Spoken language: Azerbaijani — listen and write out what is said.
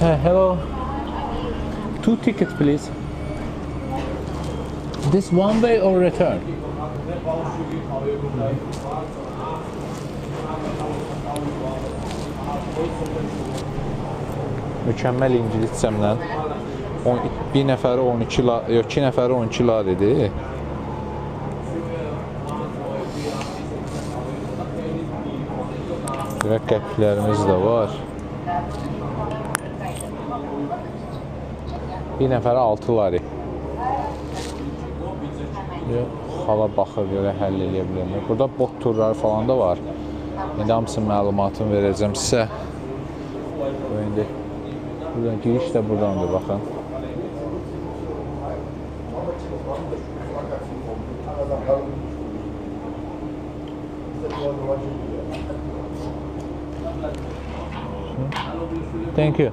Hello. Two tickets, please. This one way or return? Mükəmməl ingiliscəmlə bir nəfəri 12 la, yox 2 nəfəri 12 la dedi. Qəpiklərimiz də var. Bir nəfərə 6 lari. Xala baxır, görə həll edə bilərlər. Burada bot turları falan da var. İndi hamısının məlumatını verəcəm sizə. İndi buradan giriş də buradandır, baxın. Thank you.